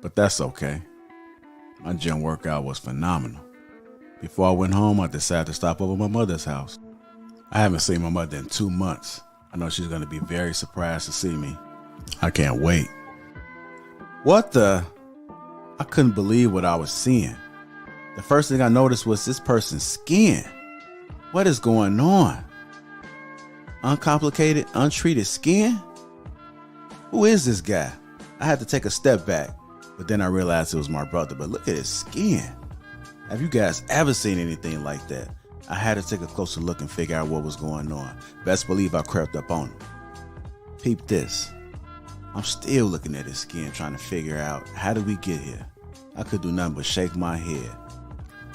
but that's okay. My gym workout was phenomenal. Before I went home, I decided to stop over at my mother's house. I haven't seen my mother in 2 months. I know she's going to be very surprised to see me. I can't wait. What the? I couldn't believe what I was seeing. The first thing I noticed was this person's skin. What is going on? Uncomplicated, untreated skin? Who is this guy? I had to take a step back, but then I realized it was my brother. But look at his skin. Have you guys ever seen anything like that? I had to take a closer look and figure out what was going on. Best believe I crept up on him. Peep this. I'm still looking at his skin, trying to figure out how did we get here. I could do nothing but shake my head.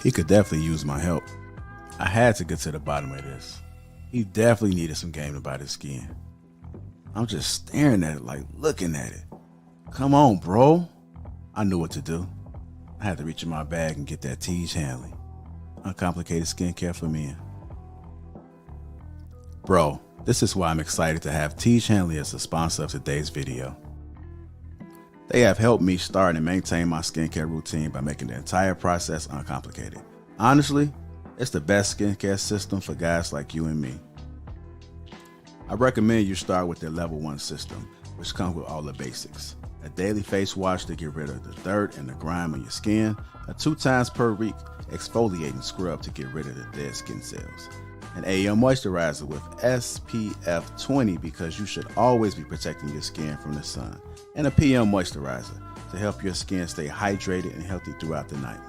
He could definitely use my help. I had to get to the bottom of this. He definitely needed some game about his skin. I'm just staring at it, like looking at it. Come on, bro. I knew what to do. I had to reach in my bag and get that Tej Hanley. Uncomplicated skincare for men. Bro, this is why I'm excited to have Tej Hanley as a sponsor of today's video. They have helped me start and maintain my skincare routine by making the entire process uncomplicated. Honestly, it's the best skincare system for guys like you and me. I recommend you start with their level 1 system, which comes with all the basics. A daily face wash to get rid of the dirt and the grime on your skin, a 2 times per week exfoliating scrub to get rid of the dead skin cells, an AM moisturizer with SPF 20 because you should always be protecting your skin from the sun, and a PM moisturizer to help your skin stay hydrated and healthy throughout the night.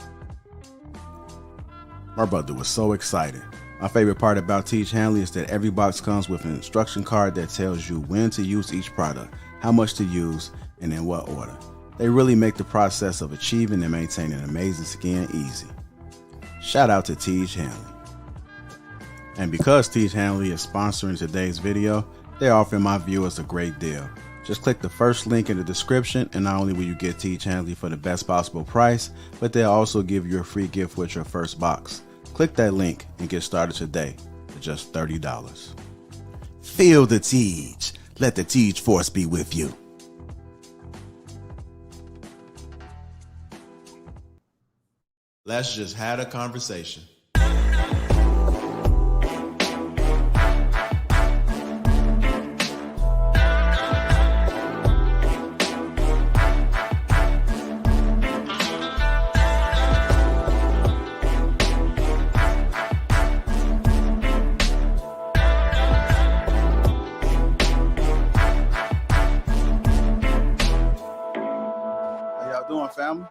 My brother was so excited. My favorite part about Tej Hanley is that every box comes with an instruction card that tells you when to use each product, how much to use, and in what order. They really make the process of achieving and maintaining amazing skin easy. Shout out to Tej Hanley. And because Tej Hanley is sponsoring today's video, they're offering my viewers a great deal. Just click the first link in the description, and not only will you get Tej Hanley for the best possible price, but they'll also give you a free gift with your first box. Click that link and get started today for just $30. Feel the Tej. Let the Tej force be with you. Let's just have a conversation. How y'all doing, family?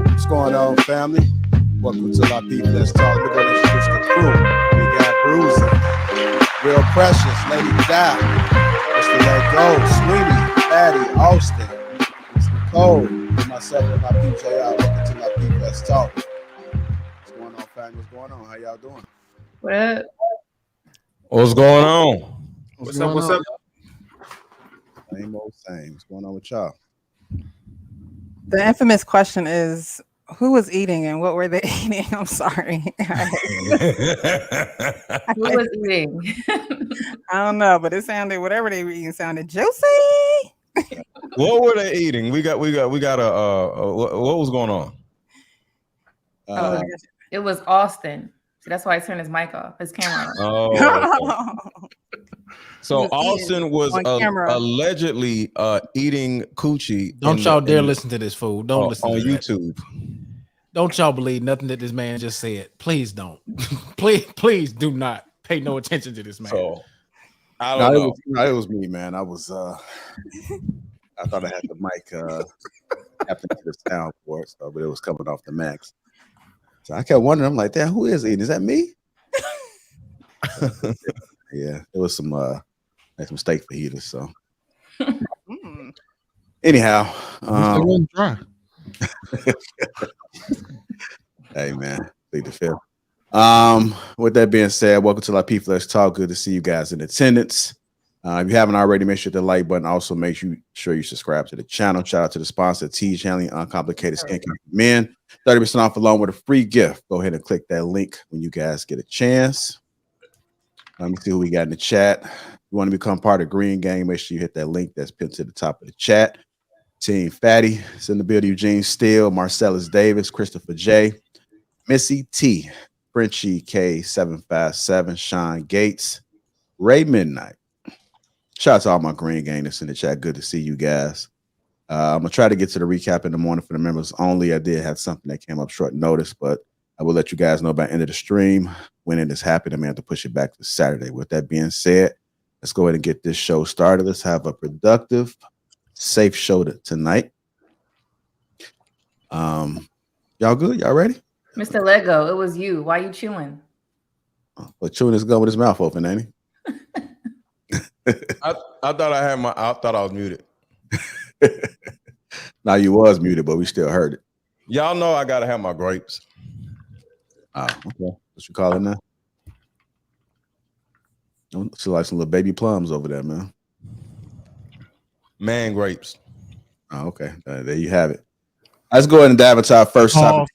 What's going on, family? Welcome to Lapeef Let's Talk. We're going to introduce the crew. We got Bruiser, Real Precious, Lady Di, Mr. Let Go, Sweeney, Patty, Austin, Mr. Nicole, and myself and my PJR. Welcome to Lapeef Let's Talk. What's going on, family? What's going on? How y'all doing? What up? What's going on? What's up? What's up? Same old same. What's going on with y'all? The infamous question is, who was eating and what were they eating? I'm sorry. Who was eating? I don't know, but it sounded, whatever they were eating sounded juicy. What were they eating? We got a what was going on? It was Austin. So that's why I turned his mic off, his camera off. Oh, so Austin was allegedly eating coochie. Don't y'all dare listen to this fool. Don't listen on to YouTube. Don't y'all believe nothing that this man just said. Please don't. please do not pay no attention to this man. So I don't know. It was me, man. I was I thought I had the mic tapped into the soundboard, so but it was coming off the max. So I kept wondering, I'm like, damn, who is eating? Is that me? Yeah, it was some steak fajitas. So anyhow, dry. Hey man, plead the fifth. With that being said, welcome to Lapeef Let's Talk. Good to see you guys in attendance. If you haven't already, make sure to hit the like button. Also, make sure you subscribe to the channel. Shout out to the sponsor, T Channeling Uncomplicated Skincare for Men. 30% off along with a free gift. Go ahead and click that link when you guys get a chance. Let me see who we got in the chat. If you want to become part of Green Gang, make sure you hit that link that's pinned to the top of the chat. Team Fatty is in the building. Eugene Steele, Marcellus Davis, Christopher J, Missy T, Frenchie K757, Sean Gates, Ray Midnight. Shout out to all my Green Gang that's in the chat. Good to see you guys. I'm gonna try to get to the recap in the morning for the members only. I did have something that came up short notice, but I will let you guys know by the end of the stream when it is happening. I may have to push it back to Saturday. With that being said, let's go ahead and get this show started. Let's have a productive, safe show tonight. Y'all good? Y'all ready? Mr. Lego, it was you. Why you chewing? Well, chewing his gum with his mouth open, ain't he? I thought I was muted. Now you was muted, but we still heard it. Y'all know I gotta have my grapes. Oh, okay. What you call it now? See like some little baby plums over there, man. Man grapes. Oh, okay. There you have it. Let's go ahead and dive into our first topic.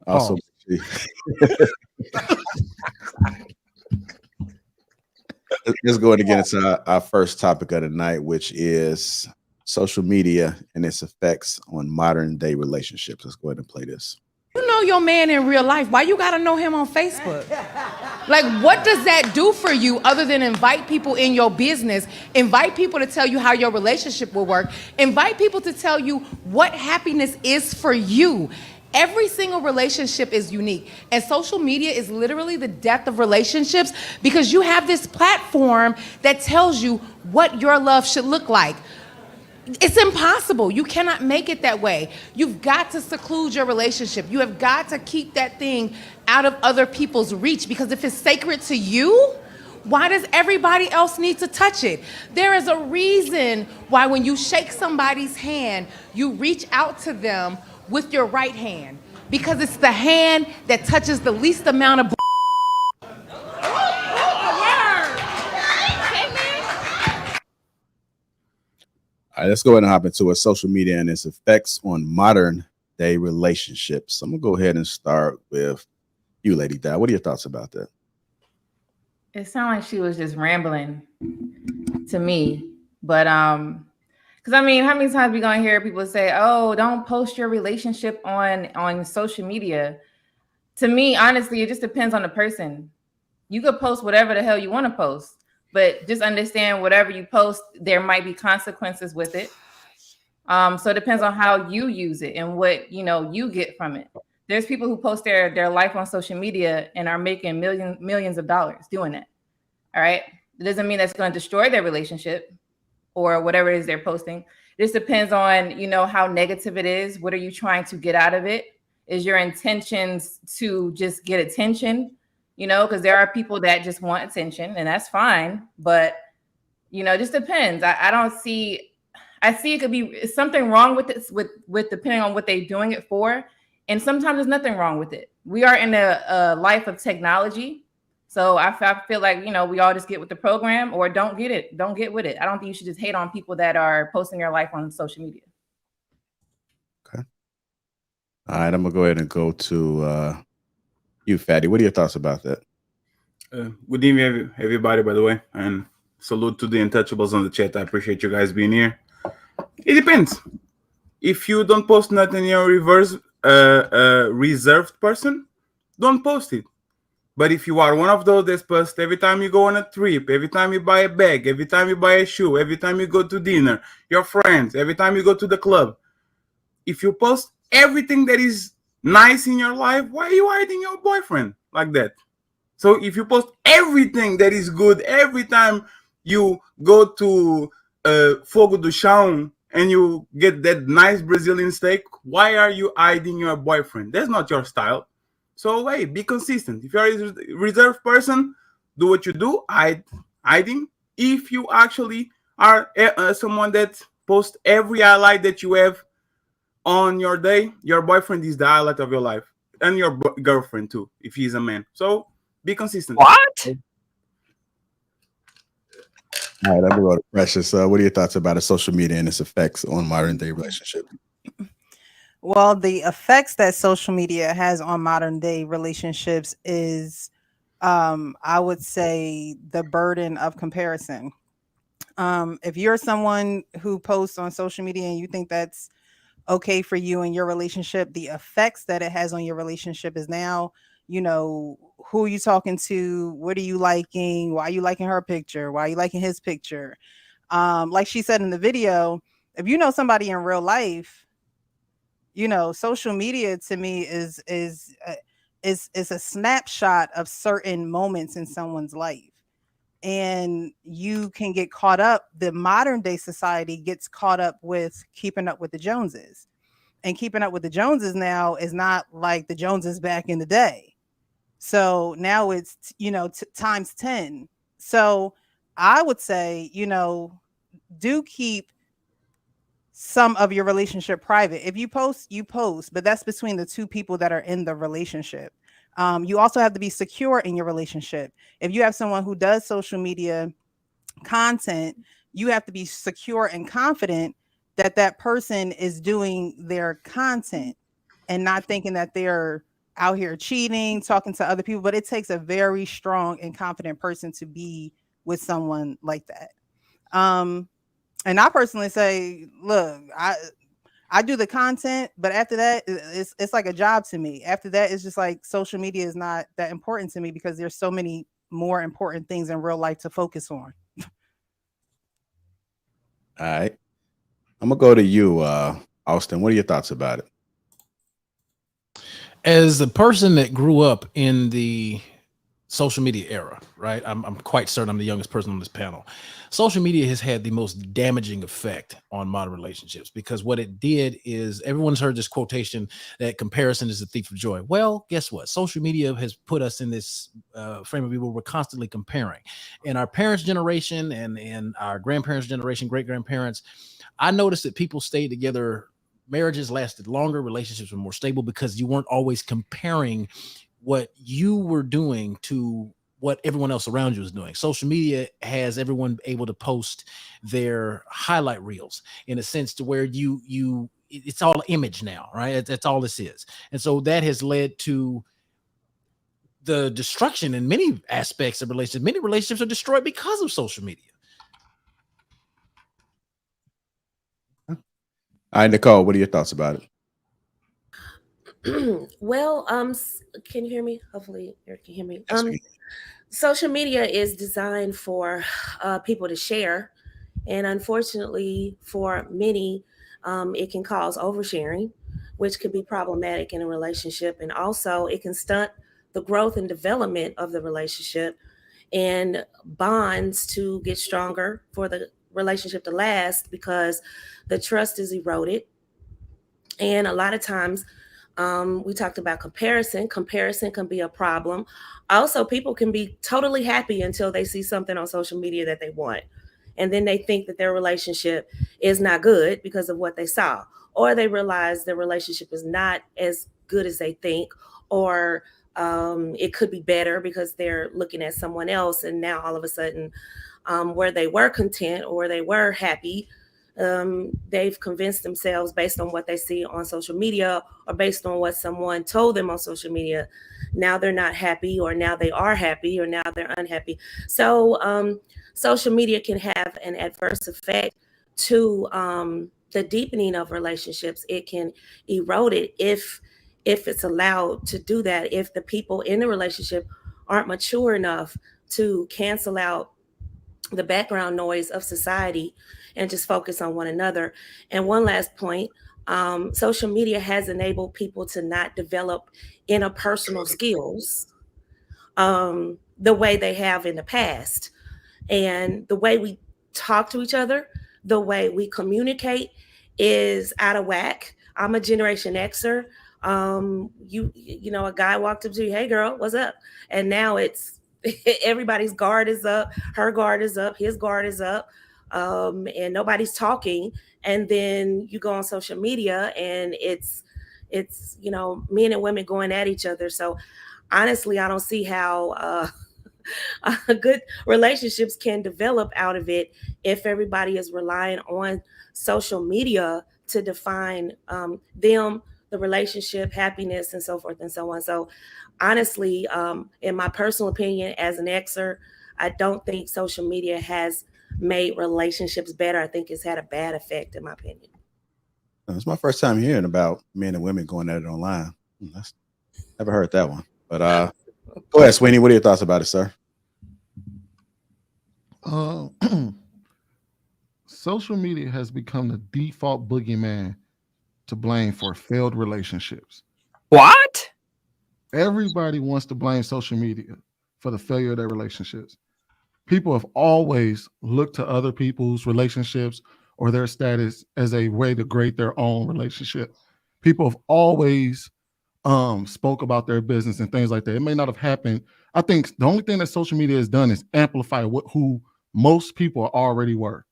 Also, let's go ahead and get into our first topic of the night, which is social media and its effects on modern day relationships. Let's go ahead and play this. You know your man in real life. Why you gotta know him on Facebook? Like, what does that do for you other than invite people in your business, invite people to tell you how your relationship will work, invite people to tell you what happiness is for you? Every single relationship is unique, and social media is literally the death of relationships because you have this platform that tells you what your love should look like. It's impossible. You cannot make it that way. You've got to seclude your relationship. You have got to keep that thing out of other people's reach, because if it's sacred to you, why does everybody else need to touch it? There is a reason why when you shake somebody's hand, you reach out to them with your right hand, because it's the hand that touches the least amount of All right, let's go ahead and hop into it. Social media and its effects on modern day relationships. I'm gonna go ahead and start with you, Lady Di. What are your thoughts about that? It sounded like she was just rambling to me, but because I mean, how many times we gonna hear people say, "Oh, don't post your relationship on social media"? To me, honestly, it just depends on the person. You could post whatever the hell you want to post, but just understand whatever you post, there might be consequences with it. So it depends on how you use it and what you get from it. There's people who post their life on social media and are making millions of dollars doing that. All right. It doesn't mean that's going to destroy their relationship or whatever it is they're posting. It just depends on, how negative it is. What are you trying to get out of it? Is your intentions to just get attention? Because there are people that just want attention, and that's fine. But, it just depends. I see it could be something wrong with this, with depending on what they're doing it for. And sometimes there's nothing wrong with it. We are in a life of technology. So I feel like, we all just get with the program or don't get it. Don't get with it. I don't think you should just hate on people that are posting their life on social media. Okay. All right. I'm going to go ahead and go to you, Fatty. What are your thoughts about that? Good evening, everybody, by the way. And salute to the Untouchables on the chat. I appreciate you guys being here. It depends. If you don't post nothing, you're a reserved person, don't post it. But if you are one of those that post every time you go on a trip, every time you buy a bag, every time you buy a shoe, every time you go to dinner, your friends, every time you go to the club, if you post everything that is nice in your life, why are you hiding your boyfriend like that? So if you post everything that is good every time you go to Fogo do Chão and you get that nice Brazilian steak, why are you hiding your boyfriend? That's not your style. So hey, be consistent. If you're a reserved person, do what you do, hiding. If you actually are someone that posts every highlight that you have on your day, your boyfriend is the highlight of your life. and your girlfriend too, if he's a man. So be consistent. What? All right, let me go to Precious. What are your thoughts about social media and its effects on modern day relationships? Well, the effects that social media has on modern day relationships is, I would say, the burden of comparison. If you're someone who posts on social media and you think that's okay for you and your relationship, the effects that it has on your relationship is now, who are you talking to? What are you liking? Why are you liking her picture? Why are you liking his picture? Like she said in the video, if you know somebody in real life, social media to me is a snapshot of certain moments in someone's life. And you can get caught up. The modern day society gets caught up with keeping up with the Joneses. And keeping up with the Joneses now is not like the Joneses back in the day. So now it's, times 10. So I would say, do keep some of your relationship private. If you post, you post, but that's between the two people that are in the relationship. You also have to be secure in your relationship. If you have someone who does social media content, you have to be secure and confident that that person is doing their content and not thinking that they're out here cheating, talking to other people. But it takes a very strong and confident person to be with someone like that. And I personally say, look, I do the content, but after that, it's like a job to me. After that, it's just like social media is not that important to me because there's so many more important things in real life to focus on. All right. I'm going to go to you, Austin. What are your thoughts about it? As a person that grew up in the social media era, right? I'm quite certain I'm the youngest person on this panel. Social media has had the most damaging effect on modern relationships because what it did is everyone's heard this quotation that comparison is the thief of joy. Well, guess what? Social media has put us in this frame of view where we're constantly comparing. In our parents' generation and our grandparents' generation, great-grandparents, I noticed that people stayed together. Marriages lasted longer, relationships were more stable because you weren't always comparing what you were doing to what everyone else around you is doing. Social media has everyone able to post their highlight reels in a sense to where it's all image now, right? That's all this is. And so that has led to the destruction in many aspects of relationships. Many relationships are destroyed because of social media. All right, Nicole, what are your thoughts about it? Well, can you hear me? Hopefully you can hear me. Yes, we- Social media is designed for people to share, and unfortunately for many, it can cause oversharing, which could be problematic in a relationship, and also it can stunt the growth and development of the relationship and bonds to get stronger for the relationship to last because the trust is eroded. And a lot of times we talked about comparison. Comparison can be a problem. Also, people can be totally happy until they see something on social media that they want. And then they think that their relationship is not good because of what they saw. Or they realize their relationship is not as good as they think. Or it could be better because they're looking at someone else. And now all of a sudden, where they were content or they were happy, they've convinced themselves based on what they see on social media or based on what someone told them on social media. Now they're not happy, or now they are happy, or now they're unhappy. So social media can have an adverse effect to the deepening of relationships. It can erode it if it's allowed to do that, if the people in the relationship aren't mature enough to cancel out the background noise of society and just focus on one another. And one last point, social media has enabled people to not develop interpersonal skills the way they have in the past. And the way we talk to each other, the way we communicate is out of whack. I'm a Generation Xer. A guy walked up to you, hey girl, what's up? And now it's everybody's guard is up, her guard is up, his guard is up, and nobody's talking. And then you go on social media and it's it's, you know, men and women going at each other. So honestly, I don't see how good relationships can develop out of it if everybody is relying on social media to define them, the relationship, happiness, and so forth and so on. So honestly, in my personal opinion, as an exer, I don't think social media has made relationships better. I think it's had a bad effect, in my opinion. It's my first time hearing about men and women going at it online. Never heard that one. But go ahead, Sweeney. What are your thoughts about it, sir? Social media has become the default boogeyman to blame for failed relationships. What? Everybody wants to blame social media for the failure of their relationships. People have always looked to other people's relationships or their status as a way to grade their own relationship. People have always spoke about their business and things like that. It may not have happened. I think the only thing that social media has done is amplify who most people already were.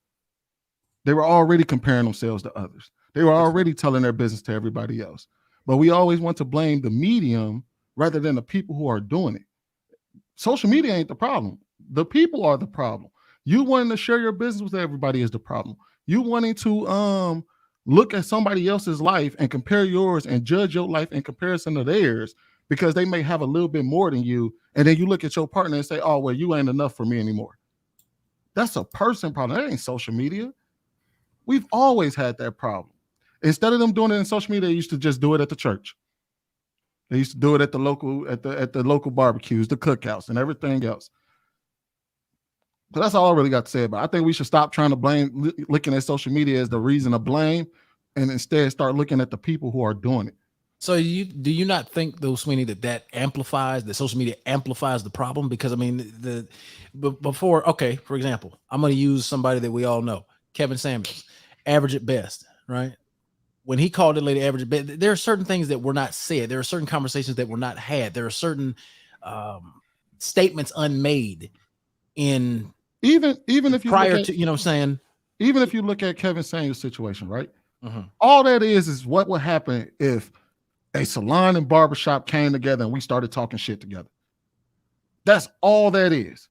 They were already comparing themselves to others. They were already telling their business to everybody else. But we always want to blame the medium rather than the people who are doing it. Social media ain't the problem. The people are the problem. You wanting to share your business with everybody is the problem. You wanting to look at somebody else's life and compare yours and judge your life in comparison to theirs because they may have a little bit more than you. And then you look at your partner and say, oh, well, you ain't enough for me anymore. That's a person problem. That ain't social media. We've always had that problem. Instead of them doing it in social media, they used to just do it at the church. They used to do it at the local barbecues, the cookouts, and everything else. So that's all I really got to say about it. I think we should stop trying to looking at social media as the reason to blame, and instead start looking at the people who are doing it. So do you not think, though, Sweeney, that social media amplifies the problem? Because I mean, before, okay, for example, I'm going to use somebody that we all know, Kevin Samuels, average at best, right? When he called it lady average at best, there are certain things that were not said. There are certain conversations that were not had. There are certain statements unmade in even if you prior to, you know what I'm saying? Even if you look at Kevin Samuels' situation, right? Mm-hmm. All that is what would happen if a salon and barbershop came together and we started talking shit together. That's all that is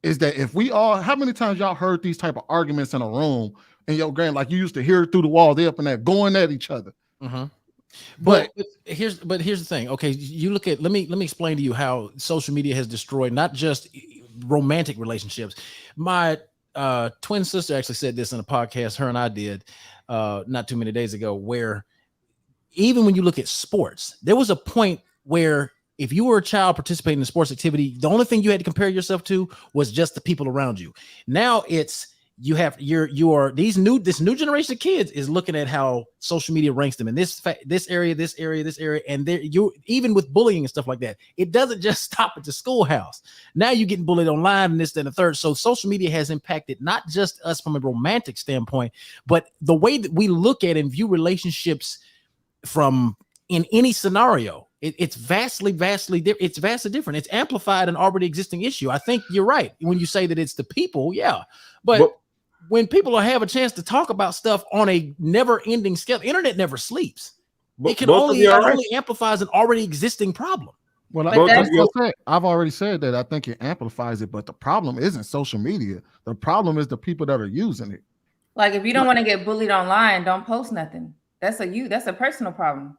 that if we all, how many times y'all heard these type of arguments in a room and your grand, like you used to hear it through the wall, they up in there going at each other. Mm-hmm. But here's the thing. Okay, you look at, let me explain to you how social media has destroyed not just romantic relationships. My twin sister actually said this in a podcast her and I did not too many days ago, where even when you look at sports, there was a point where if you were a child participating in sports activity, the only thing you had to compare yourself to was just the people around you. Now it's this new generation of kids is looking at how social media ranks them in this area, and you even with bullying and stuff like that. It doesn't just stop at the schoolhouse. Now you're getting bullied online and this, then the third. So social media has impacted not just us from a romantic standpoint, but the way that we look at and view relationships from in any scenario. It's vastly different. It's amplified an already existing issue. I think you're right when you say that it's the people, yeah, but when people have a chance to talk about stuff on a never-ending scale, the internet never sleeps. It can only amplifies an already existing problem. Well, I've already said that I think it amplifies it, but the problem isn't social media. The problem is the people that are using it. Like if you don't want to get bullied online, don't post nothing. That's a personal problem.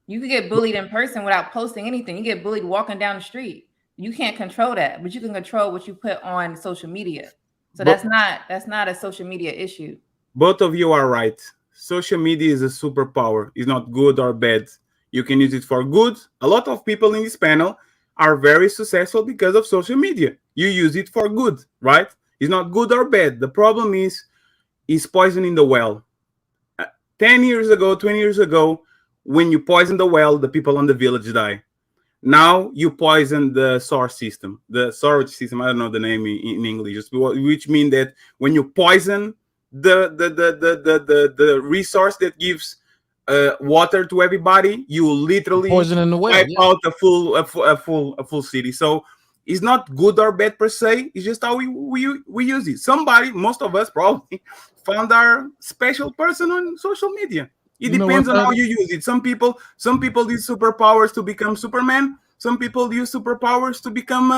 You can get bullied in person without posting anything. You get bullied walking down the street. You can't control that, but you can control what you put on social media. So that's not a social media issue. Both of you are right. Social media is a superpower. It's not good or bad. You can use it for good. A lot of people in this panel are very successful because of social media. You use it for good, right? It's not good or bad. The problem is poisoning the well. 10 years ago, 20 years ago, when you poison the well, the people on the village die. Now you poison the sewerage system. The sewerage system, I don't know the name in English, which means that when you poison the resource that gives water to everybody, you literally poisoning the well, wipe out a full city. So it's not good or bad per se. It's just how we use it. Most of us probably found our special person on social media. It depends on how you use it. Some people use superpowers to become Superman. Some people use superpowers to become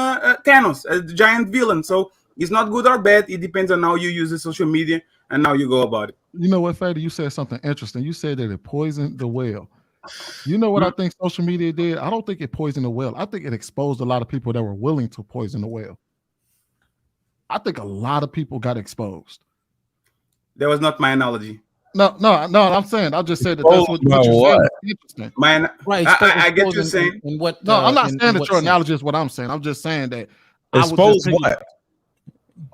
Thanos, a giant villain. So it's not good or bad. It depends on how you use the social media and how you go about it. You know what, Fady? You said something interesting. You said that it poisoned the well. You know what I think social media did? I don't think it poisoned the well. I think it exposed a lot of people that were willing to poison the well. I think a lot of people got exposed. That was not my analogy. No. I'm saying I just said that that's what you said. Interesting. Right. I get you saying. I'm not saying that your analogy is what I'm saying. I'm just saying that expose what.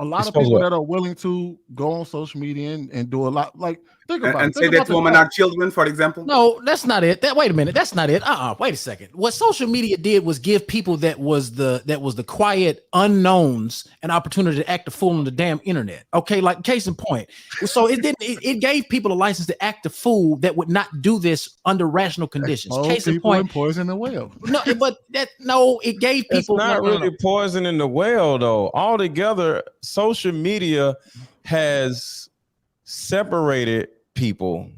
A lot of people that are willing to go on social media and do a lot, like think about and it. say that women are children, for example. No, that's not it. Wait a minute, that's not it. Wait a second. What social media did was give people that was the quiet unknowns an opportunity to act a fool on the damn internet. Okay, like case in point. So it gave people a license to act a fool that would not do this under rational conditions. Case in point, poison the well. No, but it gave people. It's not really poisoning the well though. Altogether, social media has separated people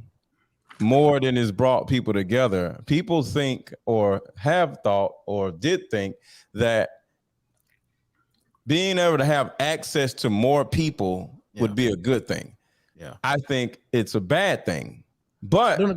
more than it's brought people together. People think or have thought or did think that being able to have access to more people would be a good thing. Yeah, I think it's a bad thing. But